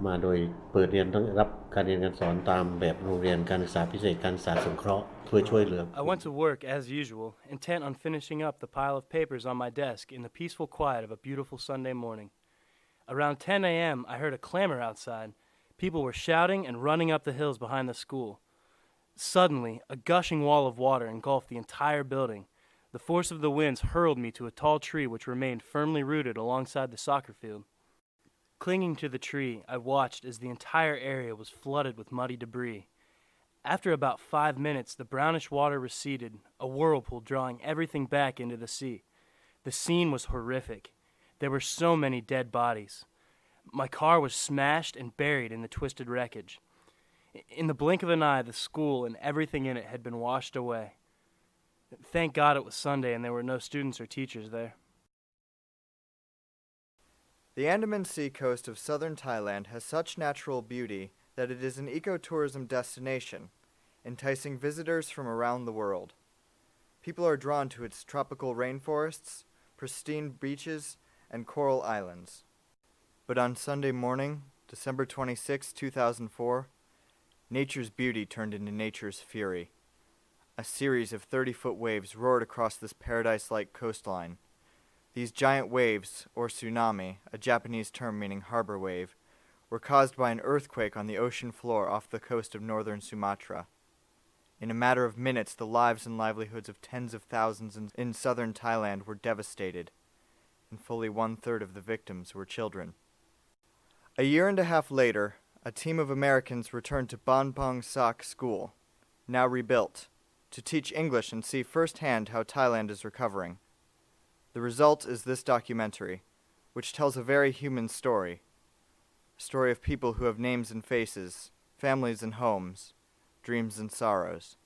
มาโดยเปิดเรียนทั้งรับการเรียนการสอนตามแบบโรงเรียนการศึกษาพิเศษการศึกษาสงเคราะห์เพื่อช่วยเหลือ I went to work as usual, intent on finishing up the pile of papers on my desk in the peaceful quiet of a beautiful Sunday morning. Around 10 a.m., I heard a clamor outside. People were shouting and running up the hills behind the school. Suddenly, a gushing wall of water engulfed the entire building. The force of the winds hurled me to a tall tree which remained firmly rooted alongside the soccer field. Clinging to the tree, I watched as the entire area was flooded with muddy debris. After about 5 minutes, the brownish water receded, a whirlpool drawing everything back into the sea. The scene was horrific. There were so many dead bodies. My car was smashed and buried in the twisted wreckage. In the blink of an eye, the school and everything in it had been washed away. Thank God it was Sunday and there were no students or teachers there. The Andaman Sea coast of southern Thailand has such natural beauty that it is an ecotourism destination, enticing visitors from around the world. People are drawn to its tropical rainforests, pristine beaches, and coral islands. But on Sunday morning, December 26, 2004, nature's beauty turned into nature's fury. A series of 30-foot waves roared across this paradise-like coastline. These giant waves, or tsunami, a Japanese term meaning harbor wave, were caused by an earthquake on the ocean floor off the coast of northern Sumatra. In a matter of minutes, the lives and livelihoods of tens of thousands in southern Thailand were devastated, and fully 1/3 of the victims were children. A year and a half later, a team of Americans returned to Baan Bang Sak School, now rebuilt, to teach English and see firsthand how Thailand is recovering. The result is this documentary, which tells a very human story. A story of people who have names and faces, families and homes, dreams and sorrows.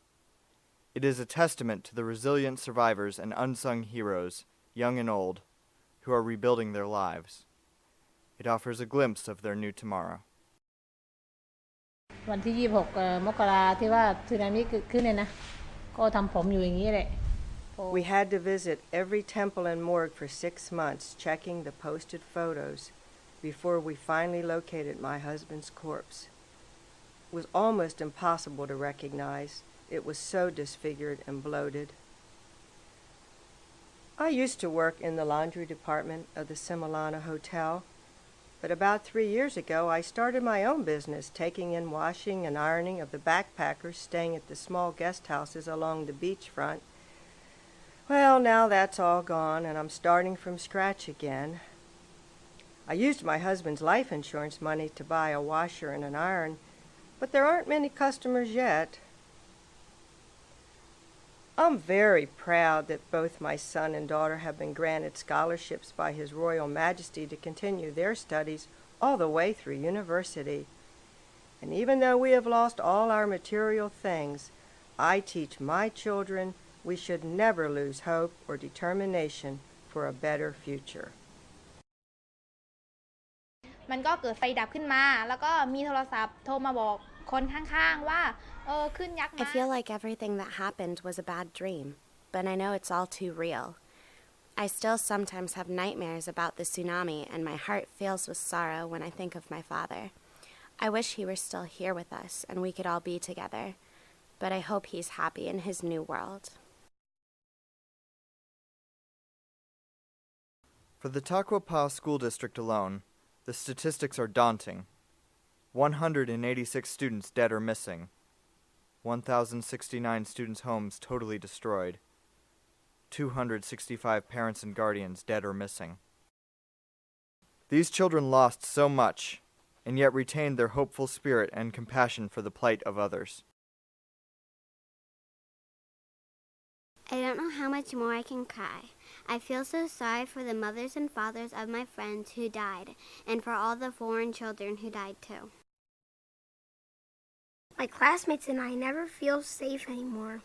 It is a testament to the resilient survivors and unsung heroes, young and old, who are rebuilding their lives. It offers a glimpse of their new tomorrow. วันที่26มกราที่ว่าสึนามิเกิดขึ้นเนี่ยนะก็ทำผมอยู่อย่างนี้แหละ We had to visit every temple and morgue for 6 months, checking the posted photos before we finally located my husband's corpse. It was almost impossible to recognize. It was so disfigured and bloated. I used to work in the laundry department of the Similana Hotel, but about 3 years ago I started my own business, taking in washing and ironing of the backpackers staying at the small guest houses along the beachfront. Well, now that's all gone, and I'm starting from scratch again. I used my husband's life insurance money to buy a washer and an iron, but there aren't many customers yet. I'm very proud that both my son and daughter have been granted scholarships by His Royal Majesty to continue their studies all the way through university. And even though we have lost all our material things, I teach my children we should never lose hope or determination for a better future. มันก็เกิดไฟดับขึ้นมาแล้วก็มีโทรศัพท์โทรมาบอกคนข้างๆว่าขึ้นยักษ์ I feel like everything that happened was a bad dream, but I know it's all too real. I still sometimes have nightmares about the tsunami, and my heart fills with sorrow when I think of my father. I wish he were still here with us and we could all be together, but I hope he's happy in his new world. For the Takwa Pa School District alone, the statistics are daunting. 186 students dead or missing. 1,069 students' homes totally destroyed. 265 parents and guardians dead or missing. These children lost so much, and yet retained their hopeful spirit and compassion for the plight of others. I don't know how much more I can cry. I feel so sorry for the mothers and fathers of my friends who died, and for all the foreign children who died too. My classmates and I never feel safe anymore.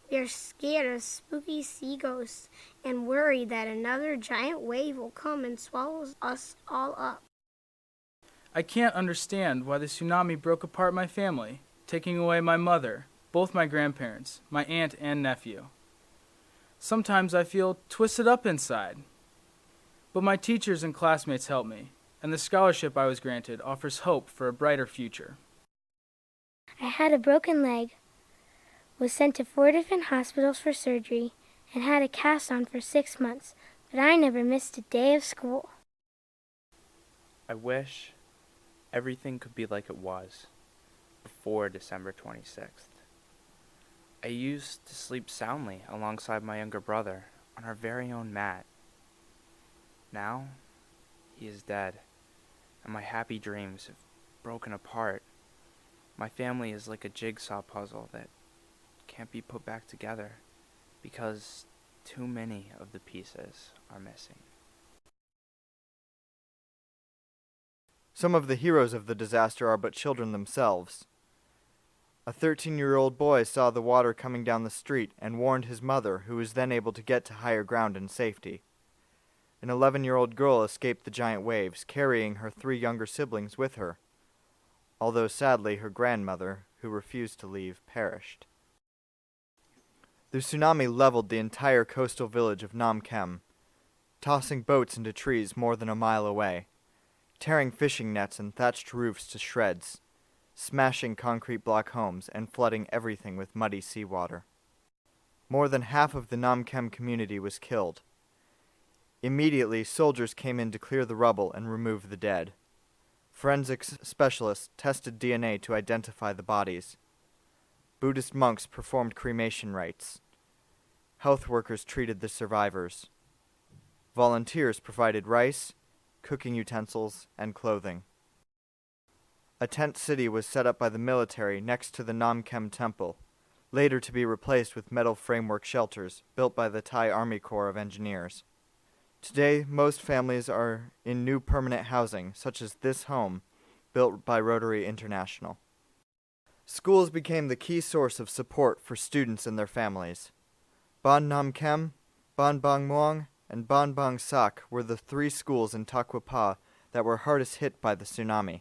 We are scared of spooky sea ghosts and worried that another giant wave will come and swallow us all up. I can't understand why the tsunami broke apart my family, taking away my mother, both my grandparents, my aunt and nephew. Sometimes I feel twisted up inside. But my teachers and classmates help me. and the scholarship I was granted offers hope for a brighter future. I had a broken leg, was sent to 4 different hospitals for surgery, and had a cast on for 6 months, but I never missed a day of school. I wish everything could be like it was before December 26th. I used to sleep soundly alongside my younger brother on our very own mat. Now, he is dead, and my happy dreams have broken apart. My family is like a jigsaw puzzle that can't be put back together because too many of the pieces are missing. Some of the heroes of the disaster are but children themselves. A 13-year-old boy saw the water coming down the street and warned his mother, who was then able to get to higher ground in safety. An 11-year-old girl escaped the giant waves, carrying her 3 younger siblings with her, although sadly her grandmother, who refused to leave, perished. The tsunami leveled the entire coastal village of Nam Kem, tossing boats into trees more than a mile away, tearing fishing nets and thatched roofs to shreds, smashing concrete block homes and flooding everything with muddy seawater. More than half of the Nam Kem community was killed. Immediately, soldiers came in to clear the rubble and remove the dead. Forensics specialists tested DNA to identify the bodies. Buddhist monks performed cremation rites. Health workers treated the survivors. Volunteers provided rice, cooking utensils, and clothing. A tent city was set up by the military next to the Nam Kem temple, later to be replaced with metal framework shelters built by the Thai Army Corps of Engineers. Today, most families are in new permanent housing, such as this home, built by Rotary International. Schools became the key source of support for students and their families. Baan Nam Kem, Baan Bang Muang, and Baan Bang Sak were the 3 schools in Takwa Pa that were hardest hit by the tsunami.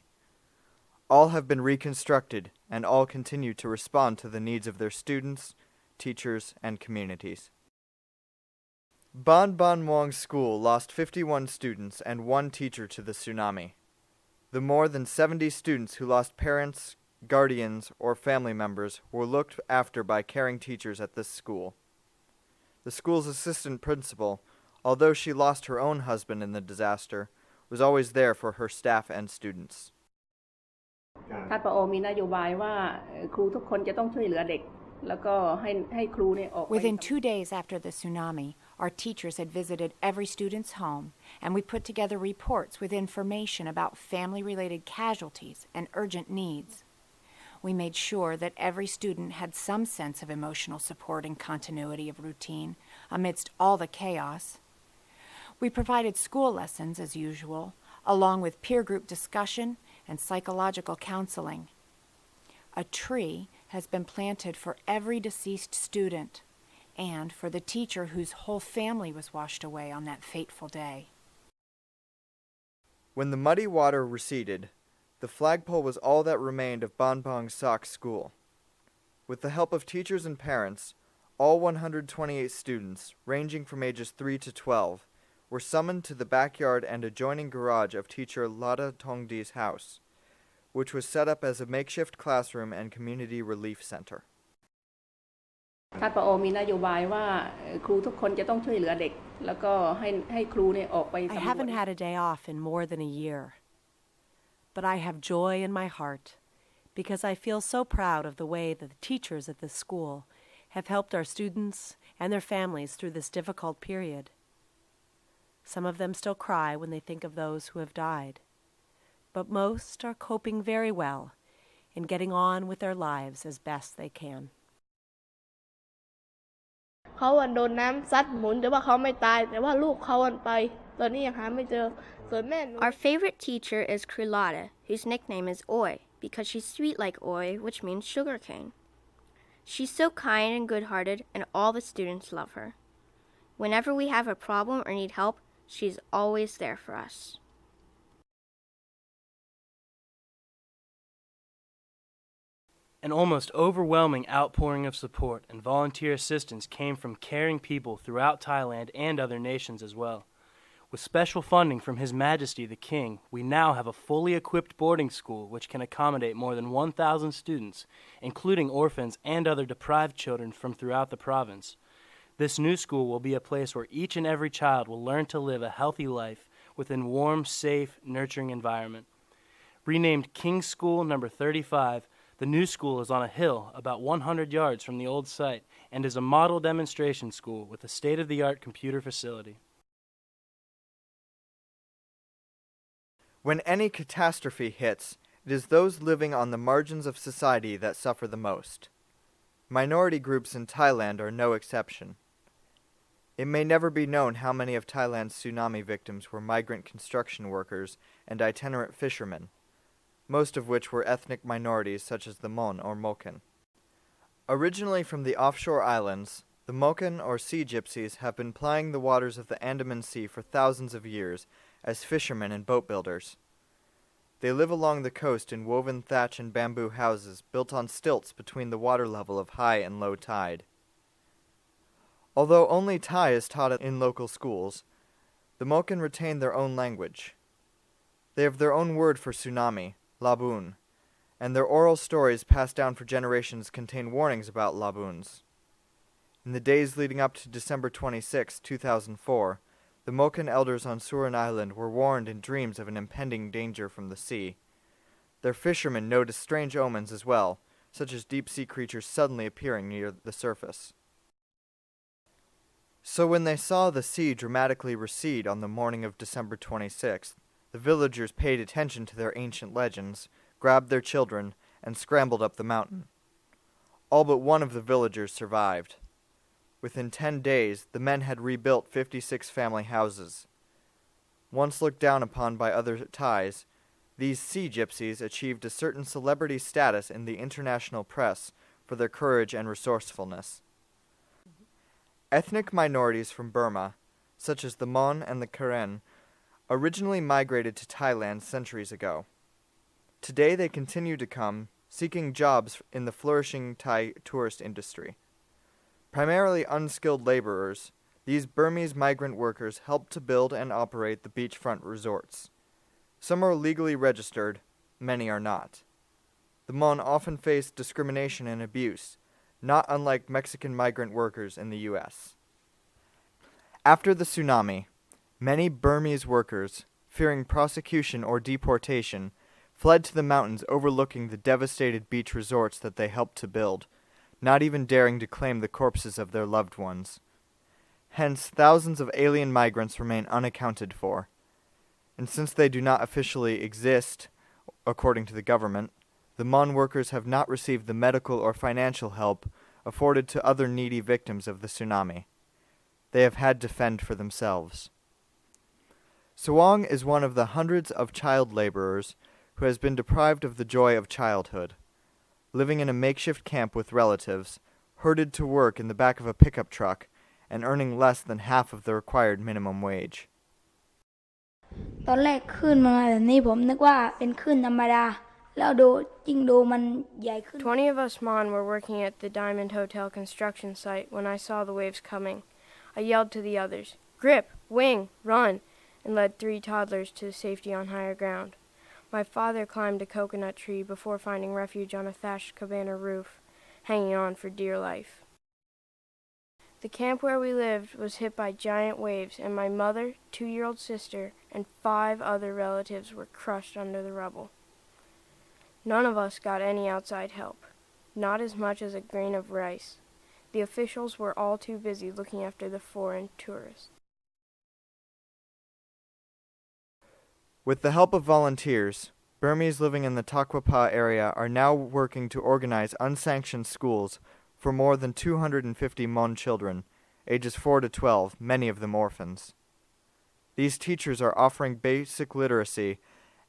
All have been reconstructed, and all continue to respond to the needs of their students, teachers, and communities. Baan Bang Muang School lost 51 students and 1 teacher to the tsunami. The more than 70 students who lost parents, guardians, or family members were looked after by caring teachers at this school. The school's assistant principal, although she lost her own husband in the disaster, was always there for her staff and students. ท่านผอ.มีนโยบายว่าครูทุกคนจะต้องช่วยเหลือเด็กแล้วก็ให้ครูเนี่ยออกไป Within 2 days after the tsunami, our teachers had visited every student's home, and we put together reports with information about family-related casualties and urgent needs. We made sure that every student had some sense of emotional support and continuity of routine amidst all the chaos. We provided school lessons as usual, along with peer group discussion and psychological counseling. A tree has been planted for every deceased student and for the teacher whose whole family was washed away on that fateful day. When the muddy water receded, the flagpole was all that remained of Baan Bang Sak School. With the help of teachers and parents, all 128 students, ranging from ages 3 to 12, were summoned to the backyard and adjoining garage of teacher Lada Tongdi's house, which was set up as a makeshift classroom and community relief center. ท่านผอ.มีนโยบายว่าครูทุกคนจะต้องช่วยเหลือเด็กแล้วก็ให้ครูเนี่ยออกไปสำรวจ I haven't had a day off in more than a year, but I have joy in my heart because I feel so proud of the way that the teachers at this school have helped our students and their families through this difficult period. Some of them still cry when they think of those who have died, but most are coping very well in getting on with their lives as best they can. เขาโดนน้ำซัดหมุนแต่ว่าเขาไม่ตายแต่ว่าลูกเขาไปตอนนี้ยังหาไม่เจอส่วนแม่ Our favorite teacher is Krilada, whose nickname is Oi because she's sweet like Oi, which means sugarcane. She's so kind and good-hearted, and all the students love her. Whenever we have a problem or need help, she's always there for us. An almost overwhelming outpouring of support and volunteer assistance came from caring people throughout Thailand and other nations as well. With special funding from His Majesty the King, we now have a fully equipped boarding school which can accommodate more than 1,000 students, including orphans and other deprived children from throughout the province. This new school will be a place where each and every child will learn to live a healthy life within warm, safe, nurturing environment. Renamed King's School Number 35, the new school is on a hill about 100 yards from the old site and is a model demonstration school with a state-of-the-art computer facility. When any catastrophe hits, it is those living on the margins of society that suffer the most. Minority groups in Thailand are no exception. It may never be known how many of Thailand's tsunami victims were migrant construction workers and itinerant fishermen, most of which were ethnic minorities such as the Mon or Moken. Originally from the offshore islands, the Moken or sea gypsies have been plying the waters of the Andaman Sea for thousands of years as fishermen and boat builders. They live along the coast in woven thatch and bamboo houses built on stilts between the water level of high and low tide. Although only Thai is taught in local schools, the Moken retain their own language. They have their own word for tsunami, Laboon, and their oral stories passed down for generations contain warnings about Laboons. In the days leading up to December 26, 2004, the Moken elders on Surin Island were warned in dreams of an impending danger from the sea. Their fishermen noticed strange omens as well, such as deep-sea creatures suddenly appearing near the surface. So when they saw the sea dramatically recede on the morning of December 26th, the villagers paid attention to their ancient legends, grabbed their children, and scrambled up the mountain. All but one of the villagers survived. Within 10 days, the men had rebuilt 56 family houses. Once looked down upon by other Thais, these sea gypsies achieved a certain celebrity status in the international press for their courage and resourcefulness. Ethnic minorities from Burma, such as the Mon and the Karen, originally migrated to Thailand centuries ago. Today they continue to come, seeking jobs in the flourishing Thai tourist industry. Primarily unskilled laborers, these Burmese migrant workers help to build and operate the beachfront resorts. Some are legally registered, many are not. The Mon often face discrimination and abuse, not unlike Mexican migrant workers in the U.S. After the tsunami, many Burmese workers, fearing prosecution or deportation, fled to the mountains overlooking the devastated beach resorts that they helped to build, not even daring to claim the corpses of their loved ones. Hence, thousands of alien migrants remain unaccounted for. And since they do not officially exist, according to the government, the Mon workers have not received the medical or financial help afforded to other needy victims of the tsunami. They have had to fend for themselves. Sawang is one of the hundreds of child laborers who has been deprived of the joy of childhood, living in a makeshift camp with relatives, herded to work in the back of a pickup truck, and earning less than half of the required minimum wage. ตอนแรกคลื่นมันมาแบบนี้ผมนึกว่าเป็นคลื่นธรรมดาแล้วดูยิ่งดูมันใหญ่ขึ้น 20 of us Mon were working at the Diamond Hotel construction site when I saw the waves coming. I yelled to the others, "Grip, wing, run," and led 3 toddlers to safety on higher ground. My father climbed a coconut tree before finding refuge on a thatched cabana roof, hanging on for dear life. The camp where we lived was hit by giant waves, and my mother, 2-year-old sister, and 5 other relatives were crushed under the rubble. None of us got any outside help, not as much as a grain of rice. The officials were all too busy looking after the foreign tourists. With the help of volunteers, Burmese living in the Takwapa area are now working to organize unsanctioned schools for more than 250 Mon children, ages 4 to 12, many of them orphans. These teachers are offering basic literacy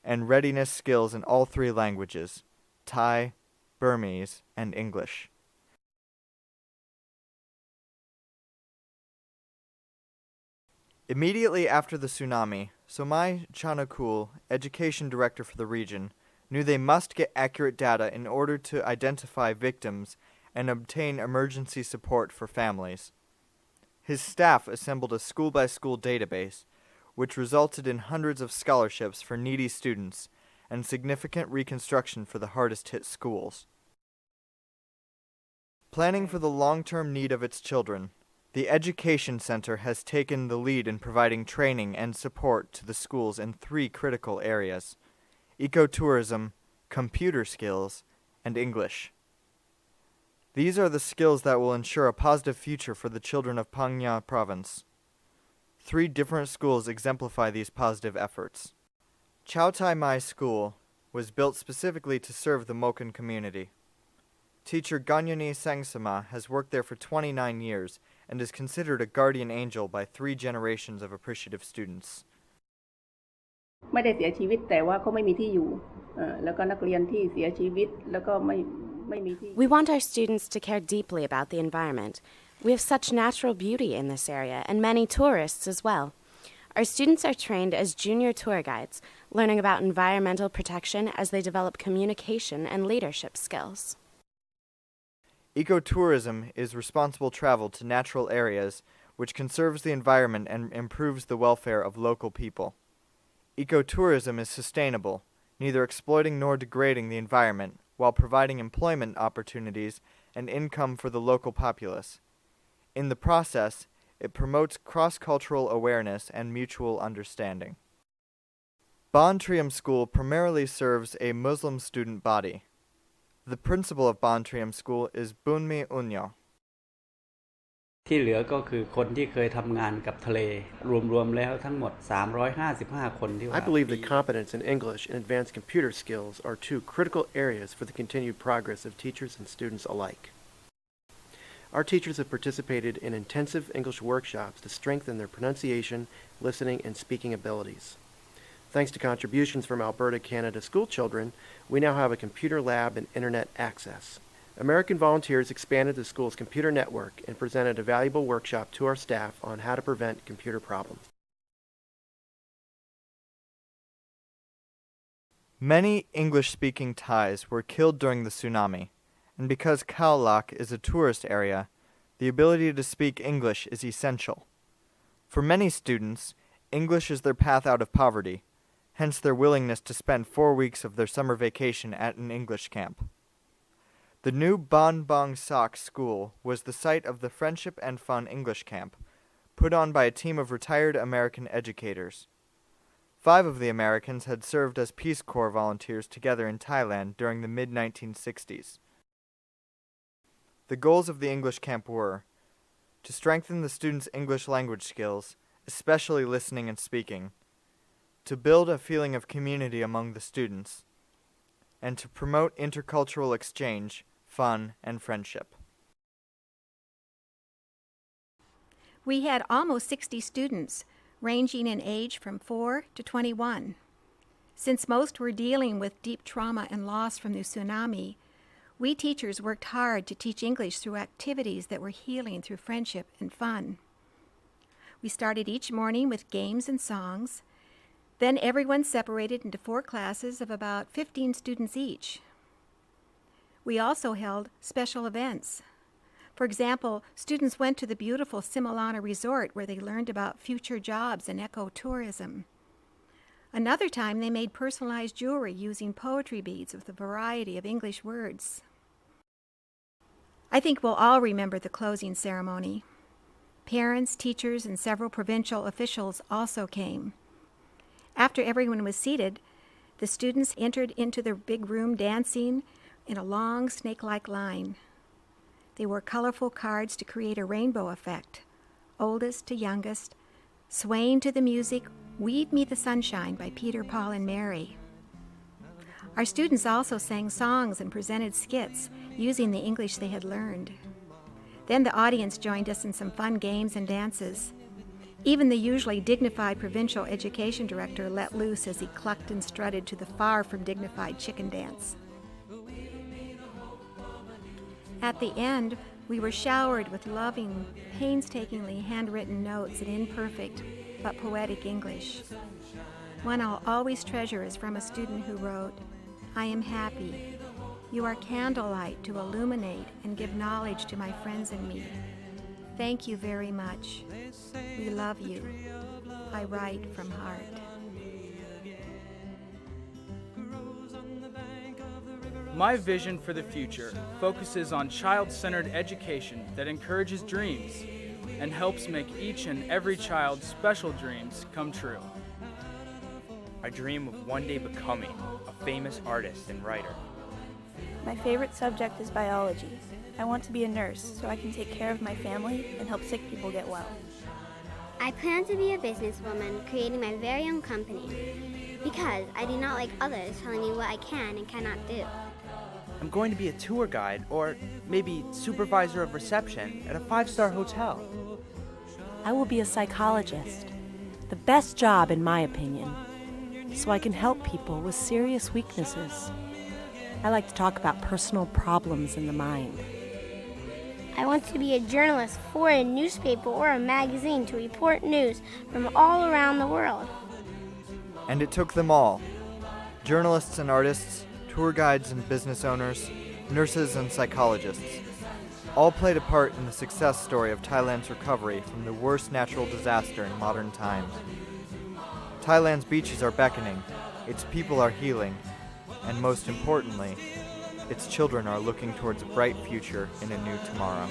and readiness skills in all 3 languages, Thai, Burmese, and English. Immediately after the tsunami, Somai Chanakul, education director for the region, knew they must get accurate data in order to identify victims and obtain emergency support for families. His staff assembled a school-by-school database, which resulted in hundreds of scholarships for needy students and significant reconstruction for the hardest-hit schools. Planning for the long-term need of its children, the Education Center has taken the lead in providing training and support to the schools in 3 critical areas: ecotourism, computer skills, and English. These are the skills that will ensure a positive future for the children of Phang Nga Province. 3 different schools exemplify these positive efforts. Chao Tai Mai School was built specifically to serve the Moken community. Teacher Ganyani Sangsama has worked there for 29 years and is considered a guardian angel by 3 generations of appreciative students. ไม่ได้เสียชีวิตแต่ว่าเขาไม่มีที่อยู่แล้วก็นักเรียนที่เสียชีวิตแล้วก็ไม่มีที่ We want our students to care deeply about the environment. We have such natural beauty in this area and many tourists as well. Our students are trained as junior tour guides, learning about environmental protection as they develop communication and leadership skills. Ecotourism is responsible travel to natural areas which conserves the environment and improves the welfare of local people. Ecotourism is sustainable, neither exploiting nor degrading the environment, while providing employment opportunities and income for the local populace. In the process, it promotes cross-cultural awareness and mutual understanding. Baan Trium School primarily serves a Muslim student body. The principal of Baan Trium School is Bunmi Unyo. ที่เหลือก็คือคนที่เคยทำงานกับทะเลรวมๆแล้วทั้งหมด355คนที่ว่า I believe that competence in English and advanced computer skills are 2 critical areas for the continued progress of teachers and students alike. Our teachers have participated in intensive English workshops to strengthen their pronunciation, listening, and speaking abilities. Thanks to contributions from Alberta, Canada school children, we now have a computer lab and internet access. American volunteers expanded the school's computer network and presented a valuable workshop to our staff on how to prevent computer problems. Many English-speaking Thais were killed during the tsunami, and because Khao Lak is a tourist area, the ability to speak English is essential. For many students, English is their path out of poverty, hence their willingness to spend 4 weeks of their summer vacation at an English camp. The new Baan Bang Sak School was the site of the Friendship and Fun English Camp, put on by a team of retired American educators. 5 of the Americans had served as Peace Corps volunteers together in Thailand during the mid-1960s. The goals of the English camp were to strengthen the students' English language skills, especially listening and speaking, to build a feeling of community among the students, and to promote intercultural exchange, fun, and friendship. We had almost 60 students, ranging in age from 4 to 21. Since most were dealing with deep trauma and loss from the tsunami, we teachers worked hard to teach English through activities that were healing through friendship and fun. We started each morning with games and songs. Then everyone separated into 4 classes of about 15 students each. We also held special events. For example, students went to the beautiful Similana Resort where they learned about future jobs in ecotourism. Another time they made personalized jewelry using poetry beads with a variety of English words. I think we'll all remember the closing ceremony. Parents, teachers, and several provincial officials also came. After everyone was seated, the students entered into the big room dancing in a long snake-like line. They wore colorful cards to create a rainbow effect, oldest to youngest, swaying to the music "Weave Me the Sunshine" by Peter, Paul, and Mary. Our students also sang songs and presented skits using the English they had learned. Then the audience joined us in some fun games and dances. Even the usually dignified provincial education director let loose as he clucked and strutted to the far from dignified chicken dance. At the end, we were showered with loving, painstakingly handwritten notes in imperfect but poetic English. One I'll always treasure is from a student who wrote, "I am happy. You are candlelight to illuminate and give knowledge to my friends and me. Thank you very much. We love you." I write from heart. My vision for the future focuses on child-centered education that encourages dreams and helps make each and every child's special dreams come true. I dream of one day becoming a famous artist and writer. My favorite subject is biology. I want to be a nurse so I can take care of my family and help sick people get well. I plan to be a businesswoman creating my very own company because I do not like others telling me what I can and cannot do. I'm going to be a tour guide or maybe supervisor of reception at a 5-star hotel. I will be a psychologist, the best job in my opinion, so I can help people with serious weaknesses. I like to talk about personal problems in the mind. I want to be a journalist for a newspaper or a magazine to report news from all around the world. And it took them all. Journalists and artists, tour guides and business owners, nurses and psychologists, all played a part in the success story of Thailand's recovery from the worst natural disaster in modern times. Thailand's beaches are beckoning, its people are healing, and most importantly, its children are looking towards a bright future in a new tomorrow.